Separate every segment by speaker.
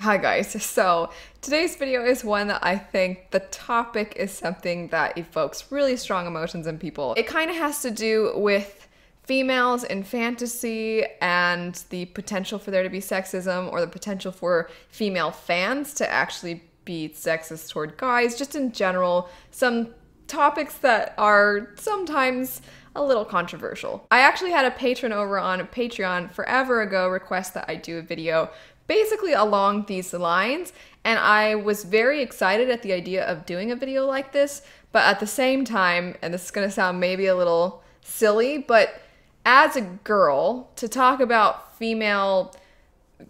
Speaker 1: Hi guys, so today's video is one that I think the topic is something that evokes really strong emotions in people. It kind of has to do with females in fantasy and the potential for there to be sexism or the potential for female fans to actually be sexist toward guys, just in general, some topics that are sometimes a little controversial. I actually had a patron over on Patreon forever ago request that I do a video basically along these lines, and I was very excited at the idea of doing a video like this, but at the same time, and this is gonna sound maybe a little silly, but as a girl, to talk about female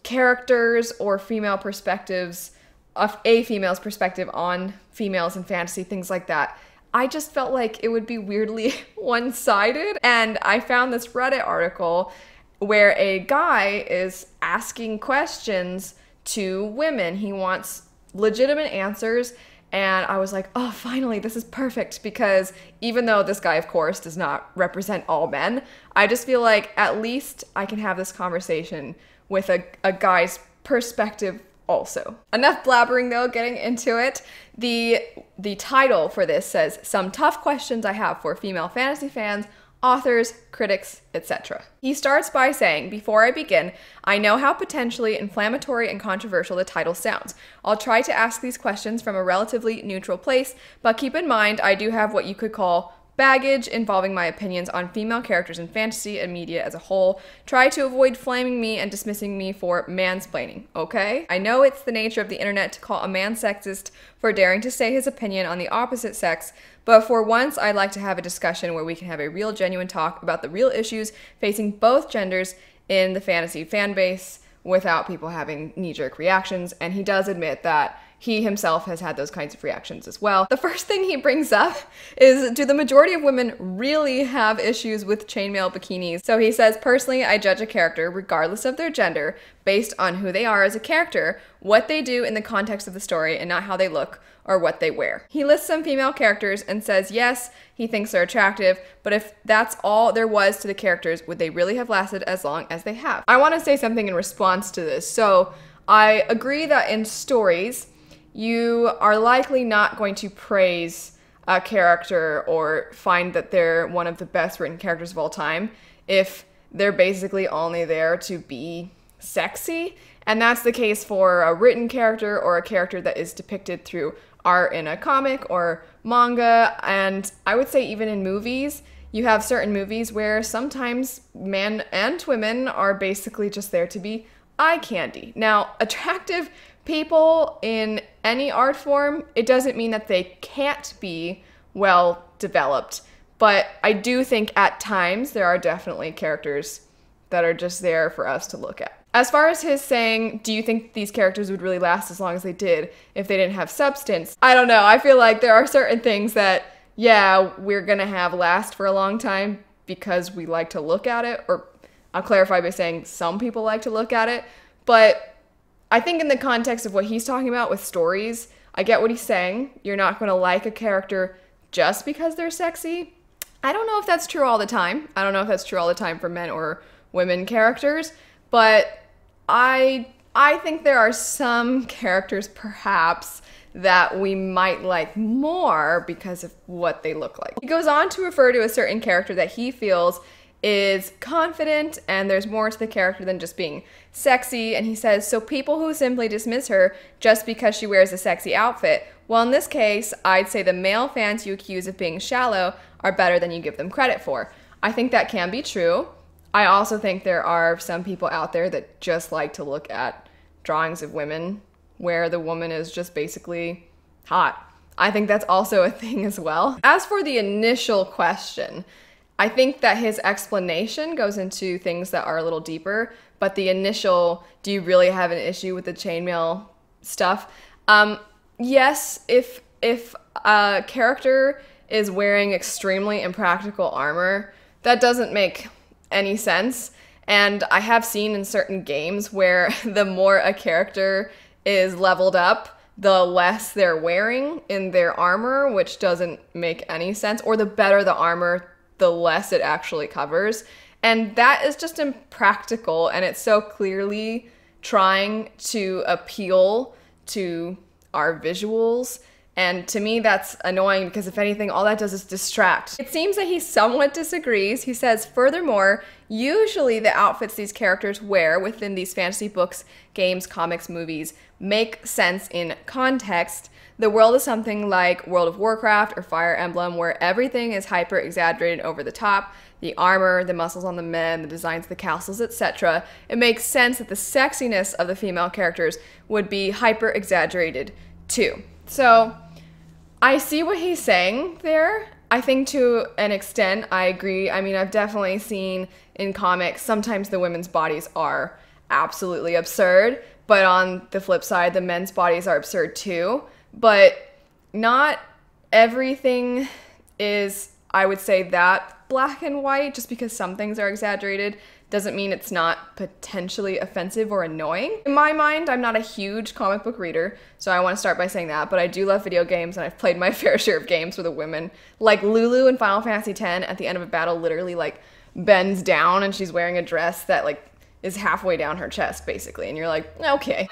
Speaker 1: characters or female perspectives, of a female's perspective on females in fantasy, things like that, I just felt like it would be weirdly one-sided. And I found this Reddit article where a guy is asking questions to women. He wants legitimate answers, and I was like, oh, finally, this is perfect, because even though this guy, of course, does not represent all men, I just feel like at least I can have this conversation with a guy's perspective also. Enough blabbering though, getting into it. The title for this says, "Some tough questions I have for female fantasy fans, authors, critics, etc." He starts by saying, "Before I begin, I know how potentially inflammatory and controversial the title sounds. I'll try to ask these questions from a relatively neutral place, but keep in mind I do have what you could call baggage involving my opinions on female characters in fantasy and media as a whole. Try to avoid flaming me and dismissing me for mansplaining, okay? I know it's the nature of the internet to call a man sexist for daring to say his opinion on the opposite sex, but for once I'd like to have a discussion where we can have a real genuine talk about the real issues facing both genders in the fantasy fan base without people having knee-jerk reactions." And he does admit that he himself has had those kinds of reactions as well. The first thing he brings up is, do the majority of women really have issues with chainmail bikinis? So he says, "Personally, I judge a character, regardless of their gender, based on who they are as a character, what they do in the context of the story, and not how they look or what they wear." He lists some female characters and says, yes, he thinks they're attractive, but if that's all there was to the characters, would they really have lasted as long as they have? I want to say something in response to this. So I agree that in stories, you are likely not going to praise a character or find that they're one of the best written characters of all time if they're basically only there to be sexy. And that's the case for a written character or a character that is depicted through art in a comic or manga. And I would say even in movies, you have certain movies where sometimes men and women are basically just there to be eye candy. Now, attractive people in any art form, it doesn't mean that they can't be well developed, but I do think at times there are definitely characters that are just there for us to look at. As far as his saying, do you think these characters would really last as long as they did if they didn't have substance? I don't know. I feel like there are certain things that, yeah, we're gonna have last for a long time because we like to look at it, or I'll clarify by saying some people like to look at it, but I think in the context of what he's talking about with stories, I get what he's saying. You're not going to like a character just because they're sexy. I don't know if that's true all the time. I don't know if that's true all the time for men or women characters, but I think there are some characters perhaps that we might like more because of what they look like. He goes on to refer to a certain character that he feels is confident and there's more to the character than just being sexy, and he says, so people who simply dismiss her just because she wears a sexy outfit, well, in this case, I'd say the male fans you accuse of being shallow are better than you give them credit for. I think that can be true. I also think there are some people out there that just like to look at drawings of women where the woman is just basically hot. I think that's also a thing as well. As for the initial question, I think that his explanation goes into things that are a little deeper, but the initial, do you really have an issue with the chainmail stuff? Yes, if a character is wearing extremely impractical armor, that doesn't make any sense. And I have seen in certain games where the more a character is leveled up, the less they're wearing in their armor, which doesn't make any sense, or the better the armor, the less it actually covers. And that is just impractical, and it so clearly trying to appeal to our visuals. And to me, that's annoying because if anything, all that does is distract. It seems that he somewhat disagrees. He says, furthermore, usually the outfits these characters wear within these fantasy books, games, comics, movies make sense in context. The world is something like World of Warcraft or Fire Emblem, where everything is hyper exaggerated over the top. The armor, the muscles on the men, the designs of the castles, etc. It makes sense that the sexiness of the female characters would be hyper exaggerated too. So I see what he's saying there. I think to an extent I agree. I mean, I've definitely seen in comics sometimes the women's bodies are absolutely absurd, but on the flip side, the men's bodies are absurd too. But not everything is, I would say, that black and white. Just because some things are exaggerated doesn't mean it's not potentially offensive or annoying. In my mind, I'm not a huge comic book reader, so I want to start by saying that, but I do love video games, and I've played my fair share of games where the women, like Lulu in Final Fantasy X, at the end of a battle literally like bends down and she's wearing a dress that like is halfway down her chest basically, and you're like, okay.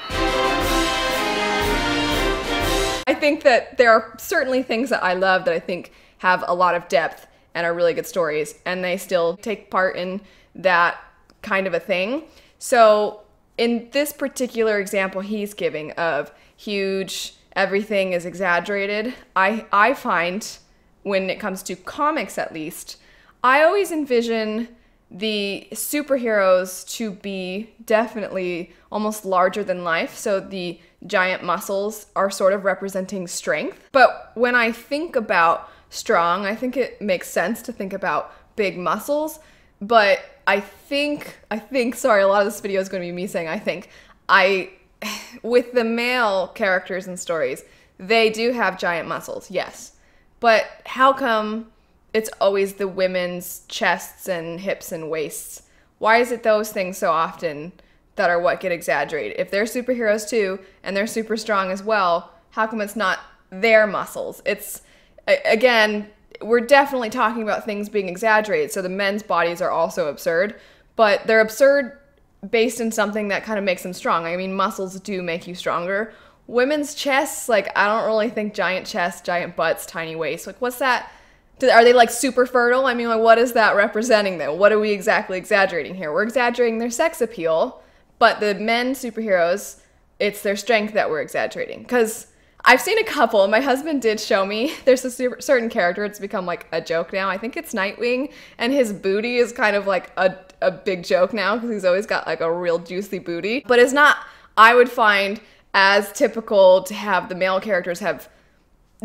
Speaker 1: I think that there are certainly things that I love that I think have a lot of depth and are really good stories, and they still take part in that kind of a thing. So in this particular example he's giving of huge, everything is exaggerated, I find, when it comes to comics at least, I always envision the superheroes to be definitely almost larger than life. So the giant muscles are sort of representing strength. But when I think about strong, I think it makes sense to think about big muscles. But I think, sorry, a lot of this video is going to be me saying with the male characters and stories, they do have giant muscles, yes. But how come it's always the women's chests and hips and waists? Why is it those things so often that are what get exaggerated? If they're superheroes too, and they're super strong as well, how come it's not their muscles? It's, again, we're definitely talking about things being exaggerated, so the men's bodies are also absurd, but they're absurd based in something that kind of makes them strong. I mean, muscles do make you stronger. Women's chests, like, I don't really think giant chests, giant butts, tiny waists, like, what's that? Are they like super fertile? I mean, like, what is that representing though? What are we exactly exaggerating here? We're exaggerating their sex appeal, but the men superheroes, it's their strength that we're exaggerating. Because I've seen a couple, my husband did show me, there's a certain character, it's become like a joke now. I think it's Nightwing, and his booty is kind of like a big joke now because he's always got like a real juicy booty. But it's not, I would find, as typical to have the male characters have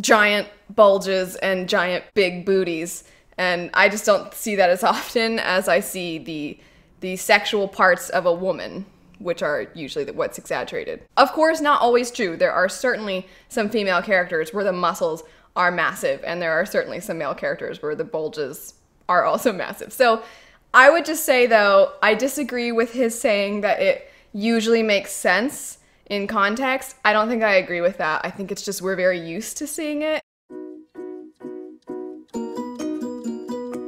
Speaker 1: giant bulges and giant big booties, and I just don't see that as often as I see the sexual parts of a woman, which are usually what's exaggerated. Of course, not always true. There are certainly some female characters where the muscles are massive, and there are certainly some male characters where the bulges are also massive. So I would just say though, I disagree with his saying that it usually makes sense in context. I don't think I agree with that. I think it's just we're very used to seeing it.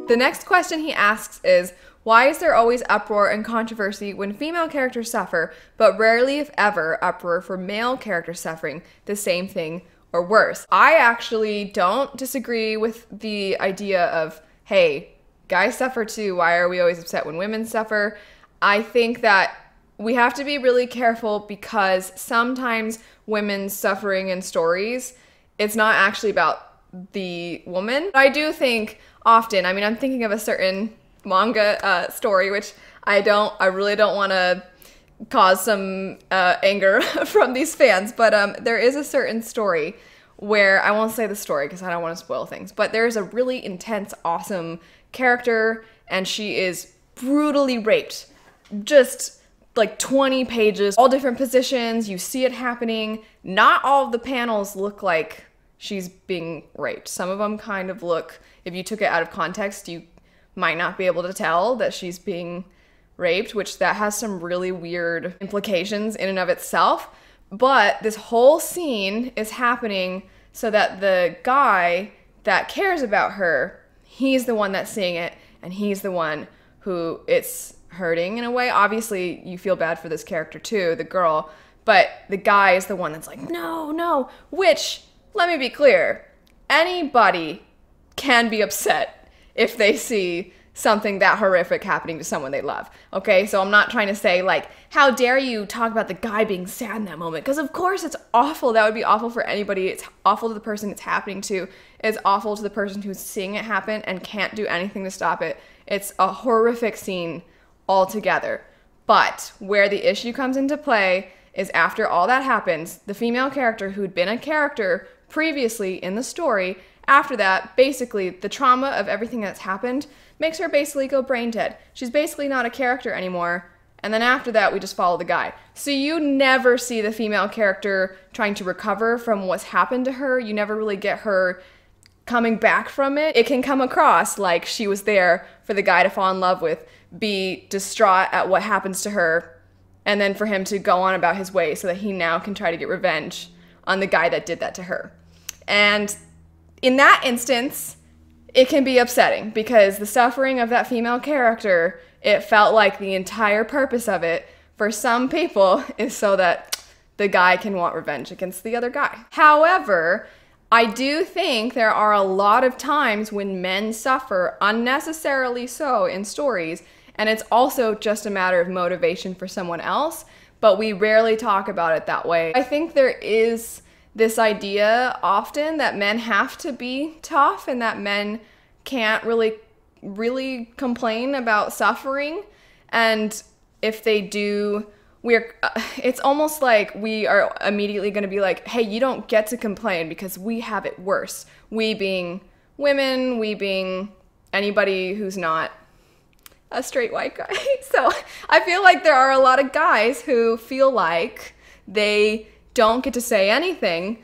Speaker 1: The next question he asks is, why is there always uproar and controversy when female characters suffer, but rarely, if ever, uproar for male characters suffering the same thing or worse? I actually don't disagree with the idea of, hey, guys suffer too, why are we always upset when women suffer? I think that we have to be really careful because sometimes women's suffering in stories, it's not actually about the woman. I do think often, I mean, I'm thinking of a certain manga story, which I really don't want to cause some anger from these fans, but there is a certain story where, I won't say the story because I don't want to spoil things, but there's a really intense, awesome character, and she is brutally raped. Just like 20 pages, all different positions, you see it happening. Not all of the panels look like she's being raped. Some of them kind of look, if you took it out of context, you might not be able to tell that she's being raped, which that has some really weird implications in and of itself. But this whole scene is happening so that the guy that cares about her, he's the one that's seeing it, and he's the one who it's hurting in a way. Obviously, you feel bad for this character too, the girl, but the guy is the one that's like, no, no, which, let me be clear, anybody can be upset if they see something that horrific happening to someone they love, okay? So I'm not trying to say, like, how dare you talk about the guy being sad in that moment, because of course it's awful. That would be awful for anybody. It's awful to the person it's happening to. It's awful to the person who's seeing it happen and can't do anything to stop it. It's a horrific scene altogether. But where the issue comes into play is after all that happens, the female character who'd been a character previously in the story, after that, basically, the trauma of everything that's happened makes her basically go brain dead. She's basically not a character anymore. And then after that, we just follow the guy. So you never see the female character trying to recover from what's happened to her. You never really get her coming back from it. It can come across like she was there for the guy to fall in love with, be distraught at what happens to her, and then for him to go on about his way so that he now can try to get revenge on the guy that did that to her. And in that instance, it can be upsetting because the suffering of that female character, it felt like the entire purpose of it for some people is so that the guy can want revenge against the other guy. However, I do think there are a lot of times when men suffer unnecessarily so in stories, and it's also just a matter of motivation for someone else, but we rarely talk about it that way. I think there is this idea often that men have to be tough and that men can't really complain about suffering. And if they do, it's almost like we are immediately going to be like, hey, you don't get to complain because we have it worse. We being women, we being anybody who's not a straight white guy. So I feel like there are a lot of guys who feel like they don't get to say anything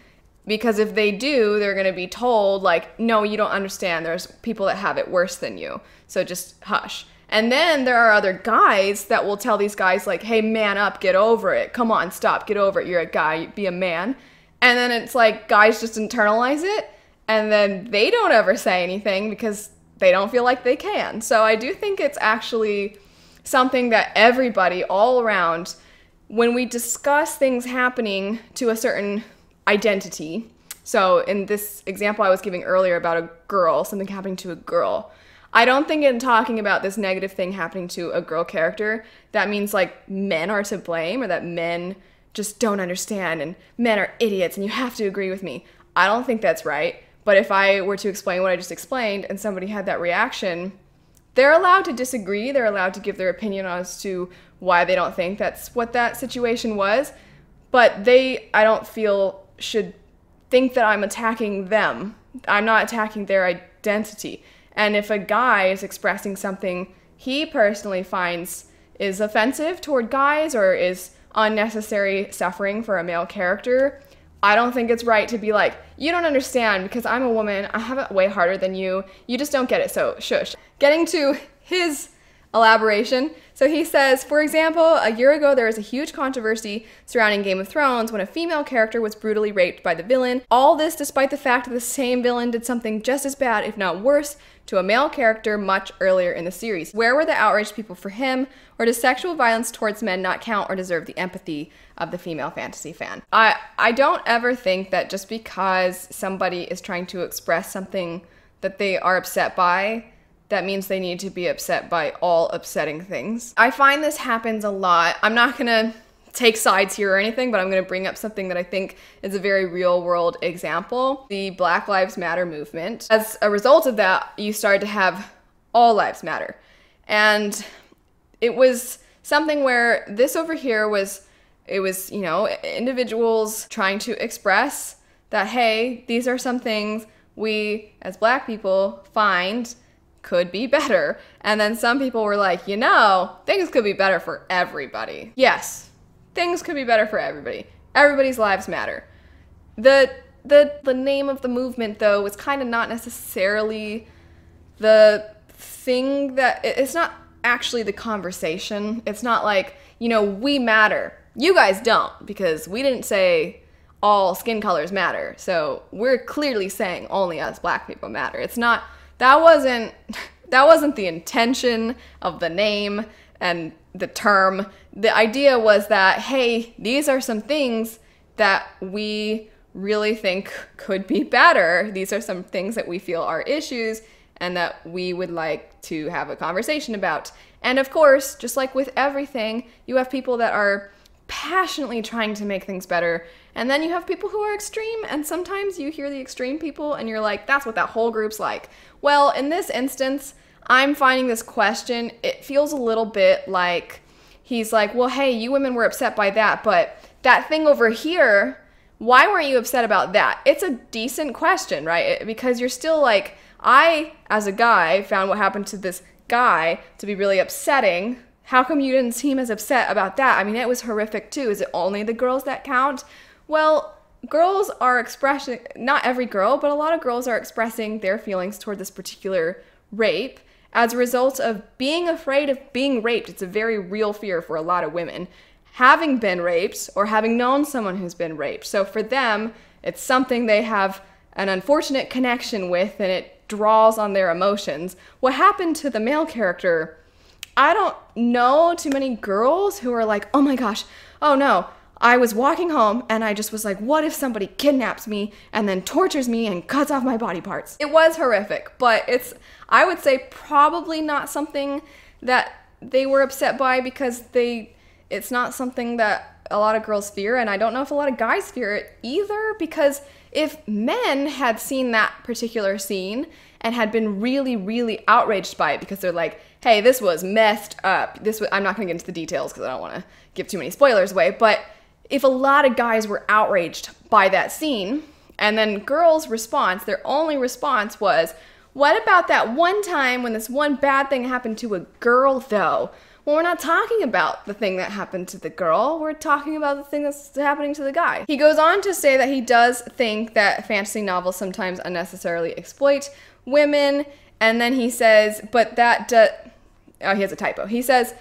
Speaker 1: because if they do, they're going to be told, like, no, you don't understand. There's people that have it worse than you, so just hush. And then there are other guys that will tell these guys, like, hey, man up, get over it. Come on, stop, get over it. You're a guy, be a man. And then it's like guys just internalize it, and then they don't ever say anything because they don't feel like they can. So I do think it's actually something that everybody all around, when we discuss things happening to a certain identity, so in this example I was giving earlier about a girl, something happening to a girl, I don't think in talking about this negative thing happening to a girl character, that means like men are to blame or that men just don't understand and men are idiots and you have to agree with me. I don't think that's right. But if I were to explain what I just explained and somebody had that reaction, they're allowed to disagree. They're allowed to give their opinion as to why they don't think that's what that situation was. But they, I don't feel, should think that I'm attacking them. I'm not attacking their identity. And if a guy is expressing something he personally finds is offensive toward guys or is unnecessary suffering for a male character, I don't think it's right to be like, you don't understand because I'm a woman, I have it way harder than you, you just don't get it, so shush. Getting to his elaboration, so he says, for example, a year ago there was a huge controversy surrounding Game of Thrones when a female character was brutally raped by the villain. All this despite the fact that the same villain did something just as bad, if not worse, to a male character much earlier in the series. Where were the outraged people for him? Or does sexual violence towards men not count or deserve the empathy of the female fantasy fan? I don't ever think that just because somebody is trying to express something that they are upset by, that means they need to be upset by all upsetting things. I find this happens a lot. I'm not gonna take sides here or anything, but I'm gonna bring up something that I think is a very real world example. The Black Lives Matter movement. As a result of that, you started to have All Lives Matter. And it was something where this over here was, you know, individuals trying to express that, hey, these are some things we as Black people find could be better. And then some people were like, you know, things could be better for everybody. Yes, things could be better for everybody. Everybody's lives matter. The name of the movement, though, was kind of not necessarily the thing that, it's not actually the conversation. It's not like, you know, we matter. You guys don't, because we didn't say all skin colors matter. So we're clearly saying only us Black people matter. It's not, that wasn't the intention of the name. and the term. The idea was that, hey, these are some things that we really think could be better. These are some things that we feel are issues and that we would like to have a conversation about. And of course, just like with everything, you have people that are passionately trying to make things better, and then you have people who are extreme, and sometimes you hear the extreme people and you're like, that's what that whole group's like. Well, in this instance, I'm finding this question, it feels a little bit like he's like, well, hey, you women were upset by that, but that thing over here, why weren't you upset about that? It's a decent question, right? Because you're still like, I, as a guy, found what happened to this guy to be really upsetting. How come you didn't seem as upset about that? I mean, it was horrific too. Is it only the girls that count? Well, girls are expressing, not every girl, but a lot of girls are expressing their feelings toward this particular rape as a result of being afraid of being raped. It's a very real fear for a lot of women, having been raped or having known someone who's been raped. So for them, it's something they have an unfortunate connection with, and it draws on their emotions. What happened to the male character, I don't know too many girls who are like, oh my gosh, oh no, I was walking home and I just was like, what if somebody kidnaps me and then tortures me and cuts off my body parts? It was horrific, but it's, I would say, probably not something that they were upset by, because it's not something that a lot of girls fear, and I don't know if a lot of guys fear it either, because if men had seen that particular scene and had been really, really outraged by it because they're like, hey, this was messed up. I'm not going to get into the details because I don't want to give too many spoilers away, but if a lot of guys were outraged by that scene, and then girls' response, their only response was, what about that one time when this one bad thing happened to a girl though? Well, we're not talking about the thing that happened to the girl, we're talking about the thing that's happening to the guy. He goes on to say that he does think that fantasy novels sometimes unnecessarily exploit women, and then he says, but that oh, he has a typo. He says,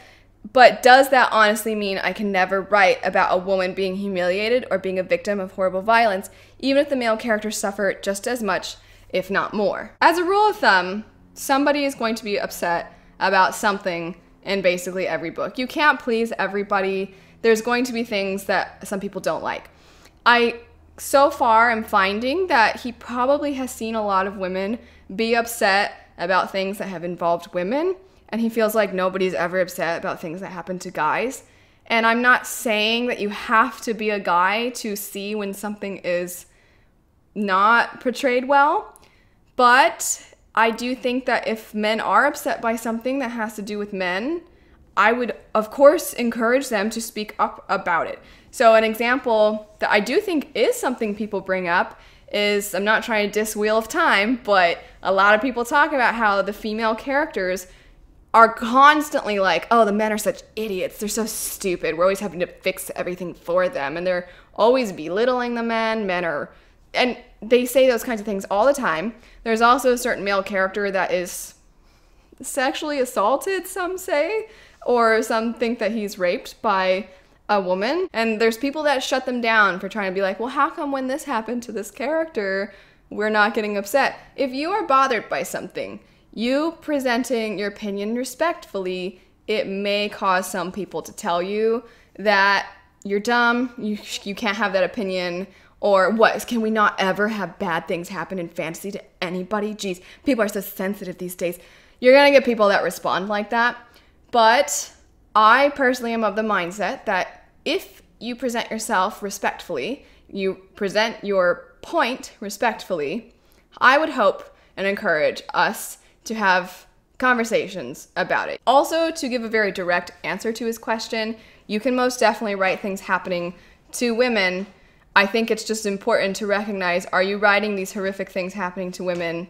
Speaker 1: but does that honestly mean I can never write about a woman being humiliated or being a victim of horrible violence, even if the male characters suffer just as much, if not more? As a rule of thumb, somebody is going to be upset about something in basically every book. You can't please everybody. There's going to be things that some people don't like. I, so far, am finding that he probably has seen a lot of women be upset about things that have involved women, and he feels like nobody's ever upset about things that happen to guys. And I'm not saying that you have to be a guy to see when something is not portrayed well, but I do think that if men are upset by something that has to do with men, I would, of course, encourage them to speak up about it. So an example that I do think is something people bring up is, I'm not trying to diss Wheel of Time, but a lot of people talk about how the female characters are constantly like, oh, the men are such idiots, they're so stupid, we're always having to fix everything for them, and they're always belittling the men are, and they say those kinds of things all the time. There's also a certain male character that is sexually assaulted, some say, or some think that he's raped by a woman, and there's people that shut them down for trying to be like, well, how come when this happened to this character, we're not getting upset? If you are bothered by something, you presenting your opinion respectfully, it may cause some people to tell you that you're dumb, you can't have that opinion, or what, can we not ever have bad things happen in fantasy to anybody? Jeez, people are so sensitive these days. You're gonna get people that respond like that, but I personally am of the mindset that if you present yourself respectfully, you present your point respectfully, I would hope and encourage us to have conversations about it. Also, to give a very direct answer to his question, you can most definitely write things happening to women. I think it's just important to recognize, are you writing these horrific things happening to women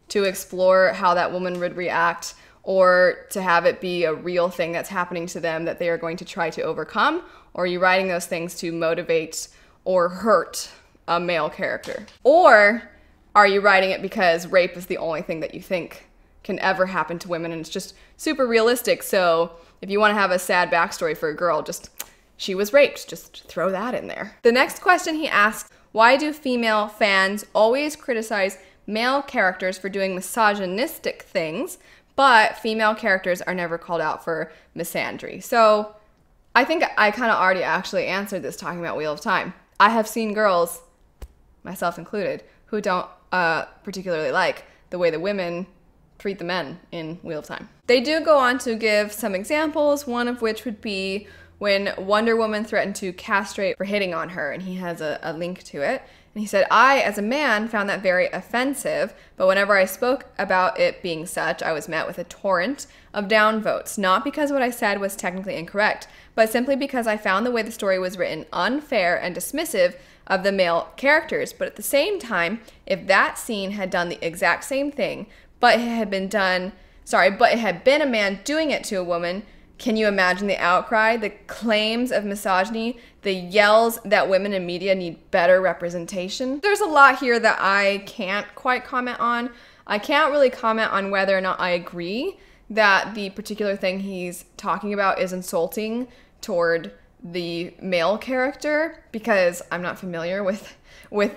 Speaker 1: to explore how that woman would react, or to have it be a real thing that's happening to them that they are going to try to overcome? Or are you writing those things to motivate or hurt a male character? Or are you writing it because rape is the only thing that you think can ever happen to women and it's just super realistic, so if you want to have a sad backstory for a girl, just, she was raped, just throw that in there. The next question he asks, why do female fans always criticize male characters for doing misogynistic things, but female characters are never called out for misandry. So I think I kind of already actually answered this talking about Wheel of Time. I have seen girls, myself included, who don't particularly like the way the women treat the men in Wheel of Time. They do go on to give some examples, one of which would be when Wonder Woman threatened to castrate for hitting on her, and he has a link to it. And he said, I, as a man, found that very offensive, but whenever I spoke about it being such, I was met with a torrent of downvotes, not because what I said was technically incorrect, but simply because I found the way the story was written unfair and dismissive of the male characters. But at the same time, if that scene had done the exact same thing, but it had been a man doing it to a woman, can you imagine the outcry, the claims of misogyny, the yells that women in media need better representation? There's a lot here that I can't quite comment on. I can't really comment on whether or not I agree that the particular thing he's talking about is insulting toward the male character, because I'm not familiar with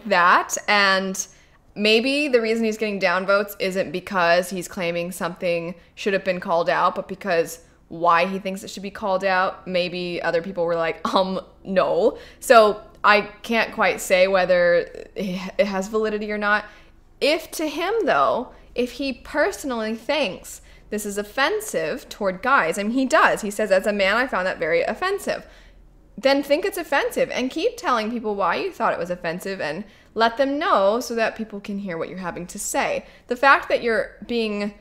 Speaker 1: that. And maybe the reason he's getting downvotes isn't because he's claiming something should have been called out, but because why he thinks it should be called out, maybe other people were like, no. So I can't quite say whether it has validity or not. If to him, though, if he personally thinks this is offensive toward guys, I mean, he does. He says, as a man, I found that very offensive. Then think it's offensive and keep telling people why you thought it was offensive and let them know so that people can hear what you're having to say. The fact that you're being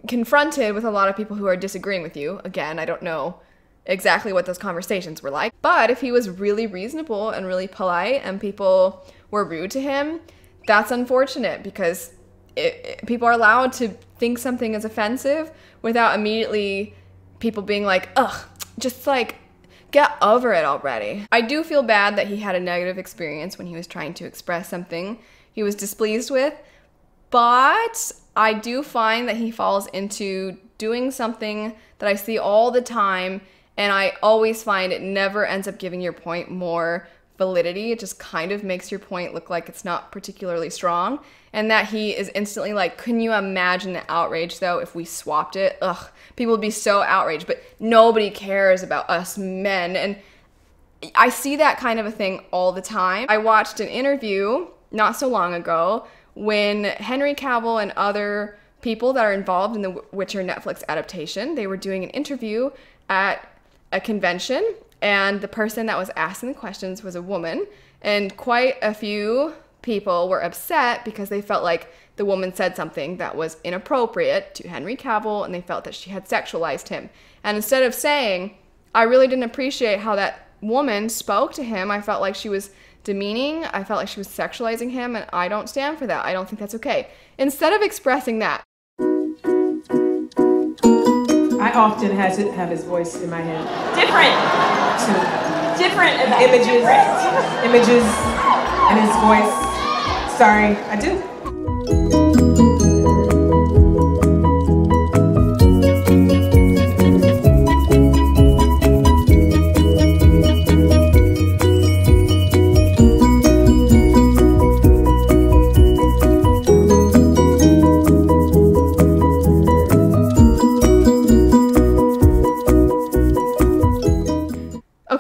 Speaker 1: confronted with a lot of people who are disagreeing with you, again, I don't know exactly what those conversations were like, but if he was really reasonable and really polite and people were rude to him, that's unfortunate, because people are allowed to think something is offensive without immediately people being like, ugh, just like, get over it already. I do feel bad that he had a negative experience when he was trying to express something he was displeased with, but I do find that he falls into doing something that I see all the time, and I always find it never ends up giving your point more validity. It just kind of makes your point look like it's not particularly strong, and that he is instantly like, can you imagine the outrage though if we swapped it? Ugh, people would be so outraged, but nobody cares about us men. And I see that kind of a thing all the time. I watched an interview not so long ago when Henry Cavill and other people that are involved in the Witcher Netflix adaptation, they were doing an interview at a convention, and the person that was asking the questions was a woman, and quite a few people were upset because they felt like the woman said something that was inappropriate to Henry Cavill, and they felt that she had sexualized him. And instead of saying, I really didn't appreciate how that woman spoke to him, I felt like she was demeaning, I felt like she was sexualizing him, and I don't stand for that. I don't think that's okay. Instead of expressing that,
Speaker 2: I often have his voice in my head.
Speaker 3: Different
Speaker 2: Images and his voice. Sorry, I do.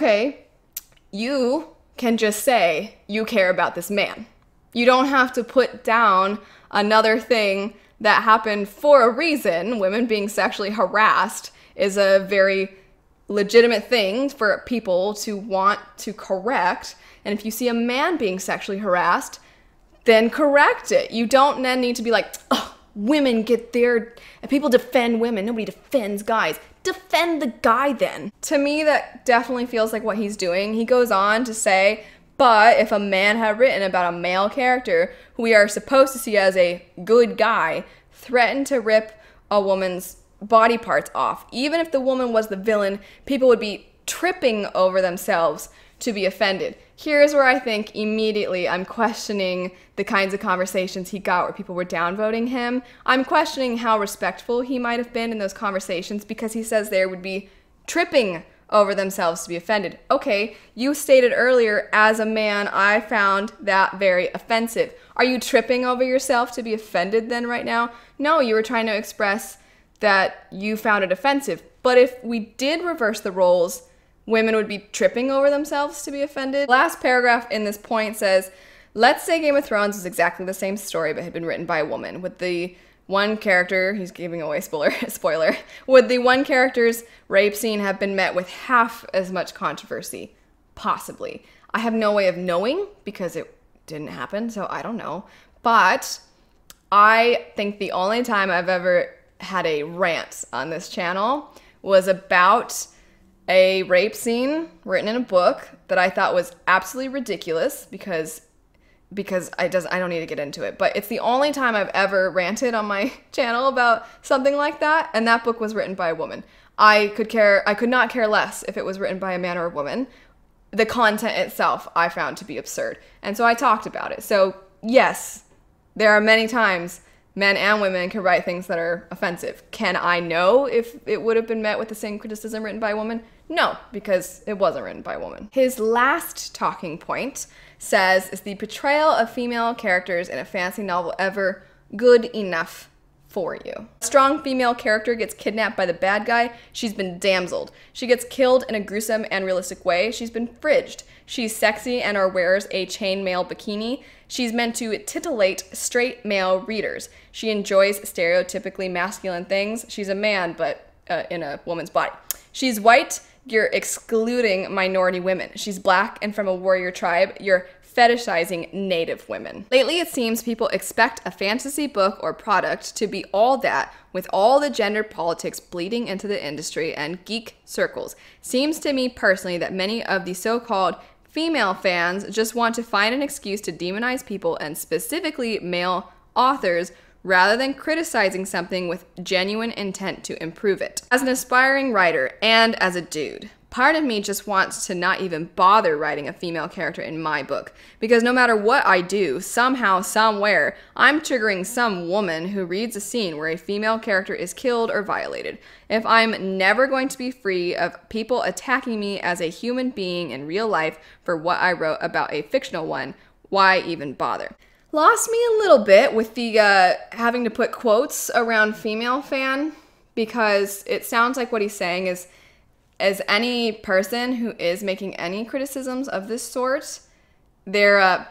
Speaker 1: okay, you can just say you care about this man. You don't have to put down another thing that happened for a reason. Women being sexually harassed is a very legitimate thing for people to want to correct. And if you see a man being sexually harassed, then correct it. You don't then need to be like, oh, women get their, people defend women, nobody defends guys. Defend the guy then. To me, that definitely feels like what he's doing. He goes on to say, but if a man had written about a male character who we are supposed to see as a good guy threatened to rip a woman's body parts off, even if the woman was the villain, people would be tripping over themselves to be offended. Here's where I think immediately I'm questioning the kinds of conversations he got where people were downvoting him. I'm questioning how respectful he might have been in those conversations, because he says there would be tripping over themselves to be offended. Okay, you stated earlier, as a man, I found that very offensive. Are you tripping over yourself to be offended then right now? No, you were trying to express that you found it offensive. But if we did reverse the roles, women would be tripping over themselves to be offended. Last paragraph in this point says, let's say Game of Thrones was exactly the same story but had been written by a woman. With the one character, he's giving away spoiler, would the one character's rape scene have been met with half as much controversy? Possibly. I have no way of knowing because it didn't happen, so I don't know. But I think the only time I've ever had a rant on this channel was about a rape scene written in a book that I thought was absolutely ridiculous because I don't need to get into it. But it's the only time I've ever ranted on my channel about something like that, and that book was written by a woman. I could not care less if it was written by a man or a woman. The content itself I found to be absurd. And so I talked about it. So yes, there are many times men and women can write things that are offensive. Can I know if it would have been met with the same criticism written by a woman? No, because it wasn't written by a woman. His last talking point says, is the portrayal of female characters in a fantasy novel ever good enough for you? A strong female character gets kidnapped by the bad guy, she's been damseled. She gets killed in a gruesome and realistic way, she's been fridged. She's sexy and or wears a chainmail bikini. She's meant to titillate straight male readers. She enjoys stereotypically masculine things. She's a man, but in a woman's body. She's white, you're excluding minority women. She's black and from a warrior tribe, you're fetishizing native women. Lately, it seems people expect a fantasy book or product to be all that, with all the gender politics bleeding into the industry and geek circles. Seems to me personally that many of the so-called female fans just want to find an excuse to demonize people and specifically male authors rather than criticizing something with genuine intent to improve it. As an aspiring writer and as a dude, part of me just wants to not even bother writing a female character in my book, because no matter what I do, somehow, somewhere, I'm triggering some woman who reads a scene where a female character is killed or violated. If I'm never going to be free of people attacking me as a human being in real life for what I wrote about a fictional one, why even bother? Lost me a little bit with the having to put quotes around female fan, because it sounds like what he's saying is, as any person who is making any criticisms of this sort, they're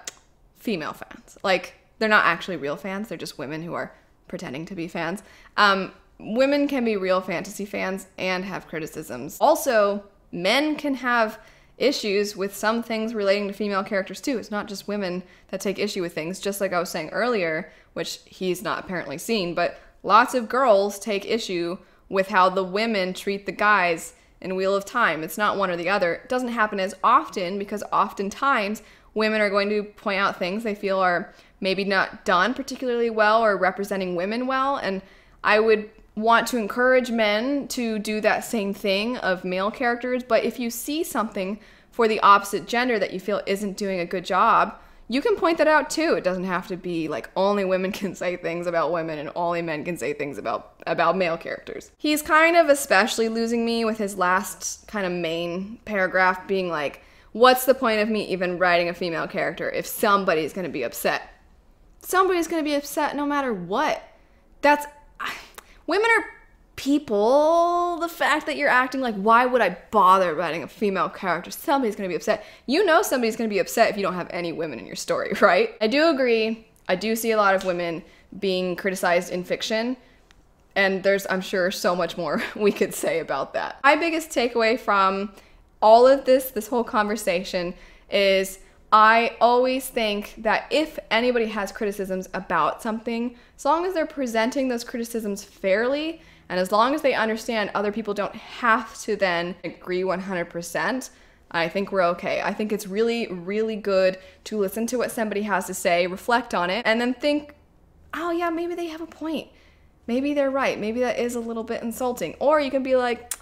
Speaker 1: female fans. Like, they're not actually real fans, they're just women who are pretending to be fans. Women can be real fantasy fans and have criticisms. Also, men can have issues with some things relating to female characters too. It's not just women that take issue with things, just like I was saying earlier, which he's not apparently seen, but lots of girls take issue with how the women treat the guys in Wheel of Time. It's not one or the other. It doesn't happen as often because oftentimes women are going to point out things they feel are maybe not done particularly well or representing women well, and I would want to encourage men to do that same thing of male characters. But if you see something for the opposite gender that you feel isn't doing a good job, you can point that out too. It doesn't have to be like only women can say things about women and only men can say things about male characters. He's kind of especially losing me with his last kind of main paragraph being like, what's the point of me even writing a female character if somebody's going to be upset? Somebody's going to be upset no matter what. Women are people. The fact that you're acting like, why would I bother writing a female character? Somebody's going to be upset. You know somebody's going to be upset if you don't have any women in your story, right? I do agree. I do see a lot of women being criticized in fiction, and there's, I'm sure, so much more we could say about that. My biggest takeaway from all of this whole conversation is I always think that if anybody has criticisms about something, as long as they're presenting those criticisms fairly, and as long as they understand other people don't have to then agree 100%, I think we're okay. I think it's really, really good to listen to what somebody has to say, reflect on it, and then think, oh yeah, maybe they have a point. Maybe they're right. Maybe that is a little bit insulting. Or you can be like,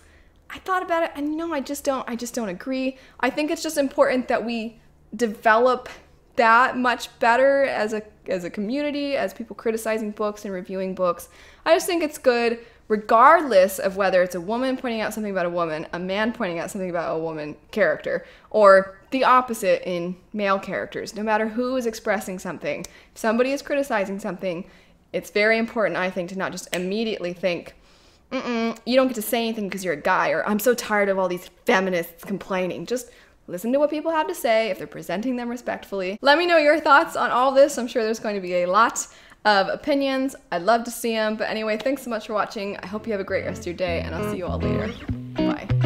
Speaker 1: I thought about it, and no, I just don't agree. I think it's just important that we develop that much better as a community, as people criticizing books and reviewing books. I just think it's good regardless of whether it's a woman pointing out something about a woman, a man pointing out something about a woman character, or the opposite in male characters. No matter who is expressing something, if somebody is criticizing something, it's very important, I think, to not just immediately think, You don't get to say anything because you're a guy, or I'm so tired of all these feminists complaining. Just listen to what people have to say if they're presenting them respectfully. Let me know your thoughts on all this. I'm sure there's going to be a lot of opinions. I'd love to see them. But anyway, thanks so much for watching. I hope you have a great rest of your day, and I'll see you all later. Bye.